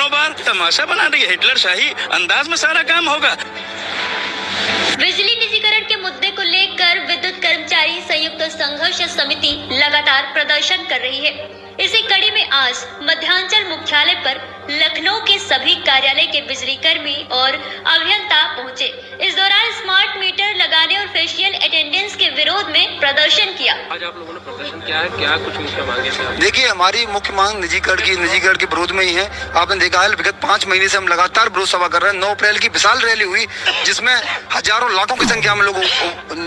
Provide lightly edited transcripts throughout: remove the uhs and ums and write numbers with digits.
9 बार तमाशा बना रही है। हिटलर शाही अंदाज में सारा काम होगा। बिजली निजीकरण के मुद्दे को लेकर विद्युत कर्मचारी संयुक्त संघर्ष समिति लगातार प्रदर्शन कर रही है। इसी कड़ी में आज मध्यांचल मुख्यालय पर लखनऊ के सभी कार्यालय के बिजली कर्मी और अभियंता पहुंचे। इस दौरान स्मार्ट मीटर लगाने और फेशियल अटेंडेंस के विरोध में प्रदर्शन किया। आज आप लोगों ने प्रदर्शन किया है, क्या कुछ मुख्य मांगे थे? देखिए, हमारी मुख्य मांग निजीकरण के विरोध में ही है। आपने देखा है विगत 5 महीने से हम लगातार विरोध सभा कर रहे हैं। 9 अप्रैल की विशाल रैली हुई जिसमें हजारों लाखों की संख्या में लोग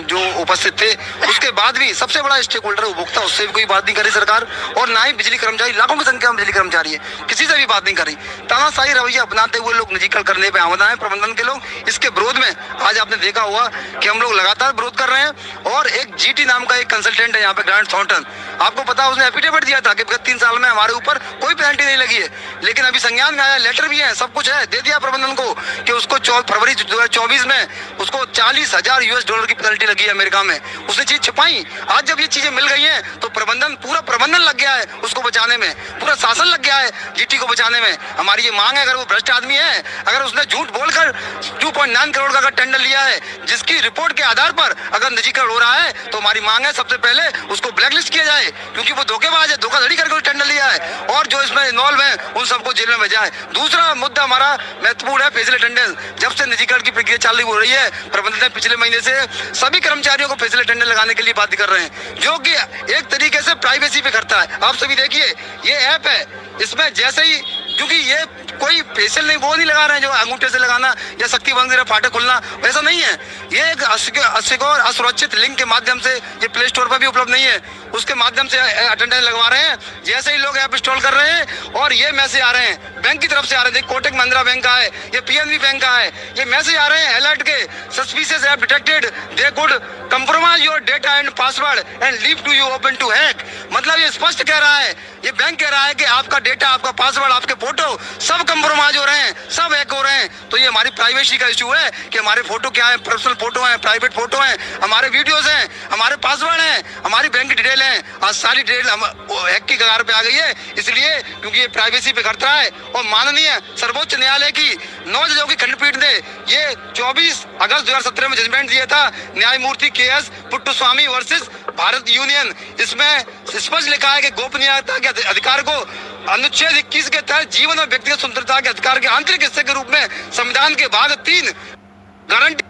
जो उपस्थित थे। उसके बाद भी सबसे बड़ा स्टेक होल्डर उपभोक्ता, उससे भी कोई बात नहीं करी सरकार, और ना ही बिजली कर्मचारी, लाखों की संख्या में बिजली कर्मचारी है, किसी से भी बात नहीं करी। तानाशाही रवैया अपनाते हुए लोग निजीकरण करने पे आमदा है प्रबंधन के लोग। इसके विरोध में आज आपने देखा होगा कि हम लोग लगातार विरोध कर रहे हैं। और एक जीटी नाम का एक कंसल्टेंट है यहाँ पे, ग्रांट थॉर्नटन, आपको पता है उसने एफिडेविट दिया था कि 3 साल में हमारे ऊपर कोई पेनल्टी नहीं लगी है। लेकिन अभी संज्ञान में आया, लेटर भी है, सब कुछ है, दे दिया प्रबंधन को कि उसको फरवरी 2024 में उसको $40,000 की पेनल्टी लगी है अमेरिका में। उसने चीज छिपाई। आज जब ये चीजें मिल गई हैं तो पूरा प्रबंधन लग गया है उसको बचाने में, पूरा शासन लग गया है जीटी को बचाने में। हमारी ये मांग है, अगर वो भ्रष्ट आदमी है, अगर उसने झूठ बोलकर 2.9 करोड़ का टेंडर लिया है, जिसकी रिपोर्ट के आधार पर अगर निजीकरण हो रहा है, तो हमारी मांग है सबसे पहले उसको ब्लैकलिस्ट किया जाए, क्योंकि वो धोखेबाज है, धोखाधड़ी करके टेंडर लिया है। और जो इसमें इन्वॉल्व है उन सबको जेल में भेजा है। दूसरा मुद्दा हमारा महत्वपूर्ण है, फेशियल अटेंडेंस। जब से निजीकरण की प्रक्रिया चालू हो रही है, प्रबंधन ने पिछले महीने से सभी कर्मचारियों को फेशियल अटेंडेंस लगाने के लिए बात कर रहे हैं, जो कि एक तरीके से प्राइवेसी पे करता है। आप सभी देखिए, ये ऐप है, इसमें जैसे ही, क्योंकि ये कोई फेशियल नहीं, वो नहीं लगा रहे हैं जो अंगूठे से लगाना या शक्ति बंद फाटे खुलना, वैसा नहीं है। ये एक असिक्योर असुरक्षित लिंक के माध्यम से, ये प्ले स्टोर पर भी उपलब्ध नहीं है, उसके माध्यम से अटेंडेंस लगवा रहे हैं। जैसे ही लोग ऐप इंस्टॉल कर रहे हैं और ये मैसेज आ रहे हैं बैंक की तरफ से आ रहे हैं, कोटक महिंद्रा बैंक का है, ये पीएनबी बैंक का है, ये मैसेज आ रहे हैं अलर्ट के, suspicious app detected, they could compromise your data and password and leave to you open to hack. मतलब ये स्पष्ट कह रहा है, ये बैंक कह रहा है कि आपका डेटा, आपका पासवर्ड, आपके फोटो सब कंप्रोमाइज हो रहे हैं, सब हैक हो रहे हैं। तो ये हमारी प्राइवेसी का इशू है कि हमारे फोटो क्या है, पर्सनल फोटो है, प्राइवेट फोटो है, हमारे वीडियोस हैं, हमारे पासवर्ड हैं, हमारी बैंक डिटेल है। आज सारी डिटेल हम हैक की कगार पे आ गई है, इसलिए क्योंकि ये प्राइवेसी पे खतरा है। और माननीय सर्वोच्च न्यायालय की 9 जजों की खंडपीठ ने ये 24 अगस्त 2017 में जजमेंट दिया था, न्यायमूर्ति KS Puttaswamy versus Bharat union. इसमें स्पष्ट लिखा है कि गोपनीयता के अधिकार को अनुच्छेद 21 के तहत जीवन और व्यक्तिगत स्वतंत्रता के अधिकार के आंतरिक हिस्से के रूप में संविधान के भाग 3 गारंटी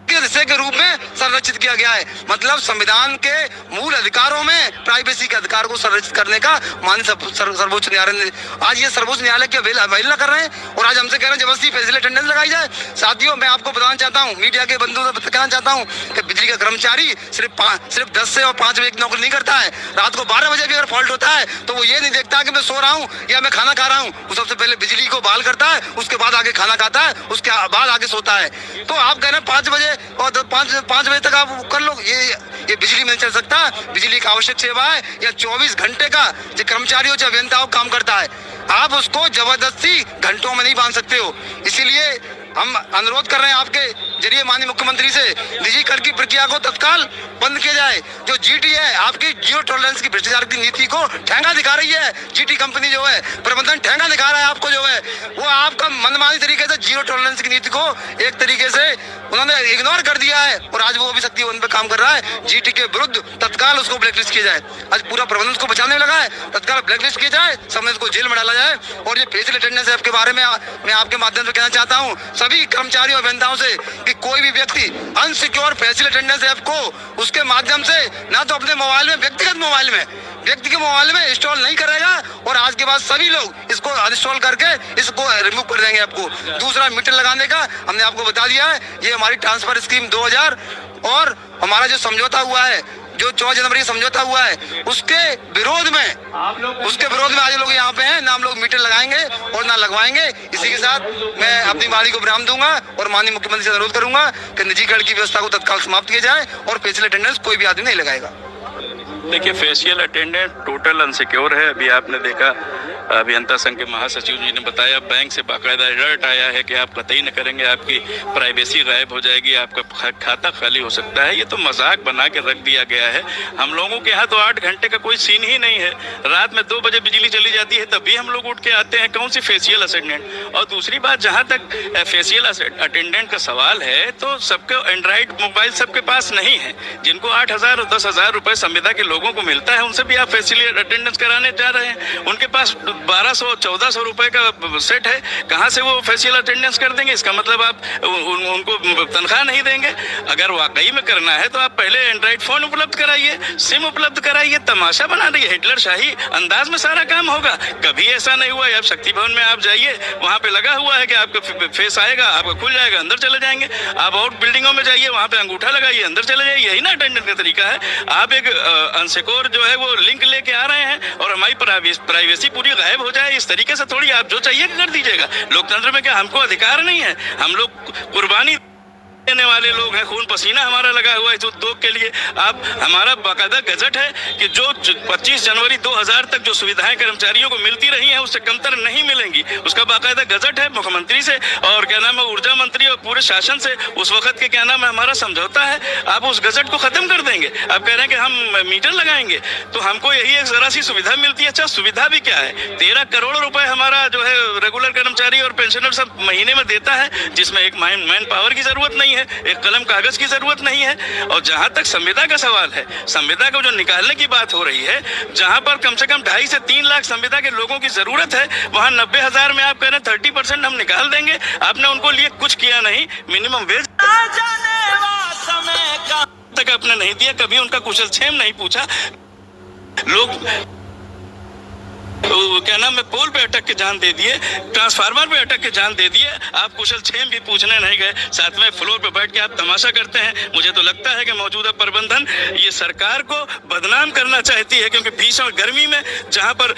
के हिस्से के रूप में संरक्षित किया गया है। मतलब संविधान के मूल अधिकारों में प्राइवेसी के अधिकार को संरक्षित करने का माननीय सर्वोच्च न्यायालय ने, आज ये सर्वोच्च न्यायालय की अवहेलना कर रहे हैं और आज हमसे कह रहे हैं जबरदस्ती फेशियल अटेंडेंस लगाई जाए। साथियों, मैं आपको बताना चाहता हूँ, मीडिया के बंधुओं से कहना चाहता हूँ कि बिजली का कर्मचारी सिर्फ 10 से और 5 बजे की नौकरी नहीं करता है। रात को 12 बजे भी अगर फॉल्ट होता है तो वो ये नहीं देखता कि मैं सो रहा हूँ या मैं खाना खा रहा हूँ, वो सबसे पहले बिजली को बहाल करता है, उसके बाद आगे खाना खाता है, उसके बाद आगे सोता है। तो आप कह रहे हैं 5 बजे और 5 बजे तक आप कर लो, ये बिजली में नहीं चल सकता। बिजली एक आवश्यक सेवा है, या 24 घंटे का जो कर्मचारियों जो अभियंताओं काम करता है, आप उसको जबरदस्ती घंटों में नहीं बांध सकते हो। इसीलिए हम अनुरोध कर रहे हैं आपके जरिए माननीय मुख्यमंत्री से, निजीकरण की प्रक्रिया को तत्काल बंद किया जाए। जो जीटी है, आपकी जीरो टॉलरेंस की भ्रष्टाचार की नीति को ठेंगा दिखा रही है। जीटी कंपनी जो है, प्रबंधन ठेंगा दिखा रहा है आपको, जो है वो आपका मनमानी तरीके से जीरो टॉलरेंस की नीति को एक तरीके से उन्होंने इग्नोर कर दिया है और आज वो भी शक्ति वन पे काम कर रहा है। जीटी के विरुद्ध तत्काल उसको ब्लैकलिस्ट किया जाए। आज पूरा प्रबंधन उसको बचाने में लगा है, तत्काल ब्लैकलिस्ट किया जाए, समय उसको जेल में डाला जाए। और ये फेशियल अटेंडेंस ऐप के बारे में मैं आपके माध्यम से कहना चाहता हूँ सभी कर्मचारियों अभियंताओं से कि कोई भी व्यक्ति अनसिक्योर फेशियल अटेंडेंस ऐप को उसके माध्यम से ना तो अपने मोबाइल में, व्यक्ति के मोबाइल में इंस्टॉल नहीं करेगा और आज के बाद सभी लोग इसको अनइंस्टॉल करके इसको रिमूव कर देंगे ऐप को। दूसरा, मीटर लगाने का हमने आपको बता दिया है, ये हमारी ट्रांसफर स्कीम 2000 और हमारा जो समझौता हुआ है, जो 14 जनवरी का समझौता हुआ है, उसके विरोध में आज लोग यहाँ पे हैं, ना हम लोग मीटर लगाएंगे और ना लगवाएंगे। इसी के साथ मैं अपनी वाणी को विराम दूंगा और माननीय मुख्यमंत्री से अनुरोध करूंगा कि निजीकरण की व्यवस्था को तत्काल समाप्त किया जाए और फेशियल अटेंडेंस कोई भी आदमी नहीं लगाएगा। देखिए, फेशियल अटेंडेंट टोटल अनसिक्योर है। अभी आपने देखा अभियंता संघ के महासचिव जी ने बताया, बैंक से बाकायदा अलर्ट आया है कि आप कतई न करेंगे, आपकी प्राइवेसी गायब हो जाएगी, आपका खाता खाली हो सकता है। ये तो मजाक बना के रख दिया गया है। हम लोगों के यहाँ तो 8 घंटे का कोई सीन ही नहीं है। रात में 2 बजे बिजली चली जाती है तब भी हम लोग उठ के आते हैं। कौन सी फेशियल अटेंडेंट? और दूसरी बात, जहाँ तक फेशियल अटेंडेंट का सवाल है, तो सबके एंड्रॉइड मोबाइल सबके पास नहीं है। जिनको 8,000 और 10,000 रुपए संविदा के लोगों को मिलता है, उनसे भी आप फेशियल अटेंडेंस कराने जा रहे हैं। उनके पास 1200-1400 रुपए का सेट है, कहाँ से वो फेशियल अटेंडेंस कर देंगे? इसका मतलब आप उनको तनख्वाह नहीं देंगे। अगर वाकई में करना है तो आप पहले एंड्रॉइड फोन उपलब्ध कराइए, सिम उपलब्ध कराइए। तमाशा बना रही है, हिटलर शाही अंदाज में सारा काम होगा। कभी ऐसा नहीं हुआ। अब शक्ति भवन में आप जाइए, वहाँ पे लगा हुआ है कि आपका फेस आएगा, आपका खुल जाएगा, अंदर चले जाएंगे। आप और बिल्डिंगों में जाइए, वहाँ पे अंगूठा लगाइए, अंदर चले जाइए। यही ना अटेंडेंट का तरीका है। आप एक अनसिक्योर जो है वो लिंक लेके आ रहे हैं और हमारी प्राइवेसी पूरी गायब हो जाए, इस तरीके से थोड़ी आप जो चाहिए कर दीजिएगा। लोकतंत्र में क्या हमको अधिकार नहीं है? हम लोग कुर्बानी देने वाले लोग हैं, खून पसीना हमारा लगा हुआ है इस उद्योग के लिए। आप हमारा बाकायदा गजट है कि जो 25 जनवरी 2000 तक जो सुविधाएं कर्मचारियों को मिलती रही हैं, उससे कमतर नहीं मिलेंगी। उसका बाकायदा गजट है मुख्यमंत्री से और क्या नाम है ऊर्जा मंत्री और पूरे शासन से। उस वक्त के क्या नाम है हमारा समझौता है। आप उस गजट को खत्म कर देंगे। आप कह रहे हैं कि हम मीटर लगाएंगे, तो हमको यही एक जरा सी सुविधा मिलती है। अच्छा, सुविधा भी क्या है? 13 करोड़ रुपए हमारा जो है रेगुलर कर्मचारी और पेंशनर सब महीने में देता है, जिसमें एक मैन पावर की जरूरत नहीं है, एक कलम कागज की जरूरत नहीं है। और जहां तक संविदा का सवाल है, संविदा को जो निकालने की बात हो रही है, जहां पर कम से कम 2.5 से 3 लाख संविदा के लोगों की जरूरत है, वहां 90,000 में आप कह रहे हैं 30% हम निकाल देंगे। आपने उनको लिए कुछ किया नहीं। मिनिमम वेज तक आपने नहीं दिया, कभी उनका कुशल क्षेम नहीं पूछा। लोग तो क्या नाम है पोल पे अटक के जान दे दिए, ट्रांसफार्मर पे अटक के जान दे दिए। आप कुशल क्षेम भी पूछने नहीं गए। 7वें फ्लोर पे बैठ के आप तमाशा करते हैं। मुझे तो लगता है कि मौजूदा प्रबंधन ये सरकार को बदनाम करना चाहती है, क्योंकि भीषण गर्मी में जहां पर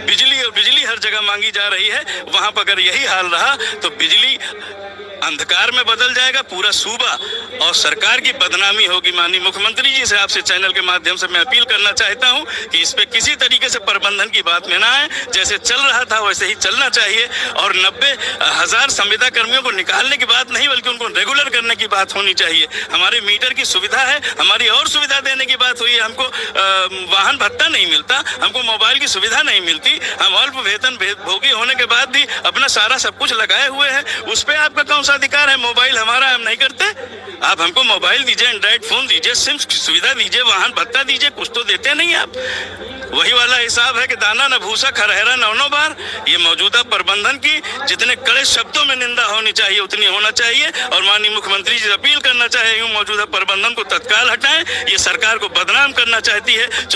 बिजली हर जगह मांगी जा रही है, वहां पर अगर यही हाल रहा तो बिजली अंधकार में बदल जाएगा पूरा सूबा और सरकार की बदनामी होगी। माननीय मुख्यमंत्री जी से आपसे चैनल के माध्यम से मैं अपील करना चाहता हूं कि इस पे किसी तरीके से प्रबंधन की बात में ना आए। जैसे चल रहा था वैसे ही चलना चाहिए और 90,000 संविदा कर्मियों को निकालने की बात नहीं, बल्कि उनको रेगुलर करने की बात होनी चाहिए। हमारे मीटर की सुविधा है, हमारी और सुविधा देने की बात हुई है। हमको वाहन भत्ता नहीं मिलता, हमको मोबाइल की सुविधा नहीं मिलती। हम अल्प वेतन भोगी होने के बाद भी अपना सारा सब कुछ लगाए हुए हैं। उस पर आपका कौन सा अधिकार है? मोबाइल हमारा, हम नहीं करते। आप हमको मोबाइल दीजिए, एंड्रॉइड फोन दीजिए, सिम की सुविधा दीजिए, वाहन भत्ता दीजिए, कुछ तो देते नहीं आप। वही वाला हिसाब है कि दाना न भूसा खरहरा 9 बार। ये मौजूदा प्रबंधन की जितने कड़े शब्दों में निंदा होनी चाहिए उतनी होना चाहिए और माननीय मुख्यमंत्री जी से अपील करना चाहिए मौजूदा प्रबंधन को तत्काल हटाएं। ये सरकार को बदनाम करना चाहती है।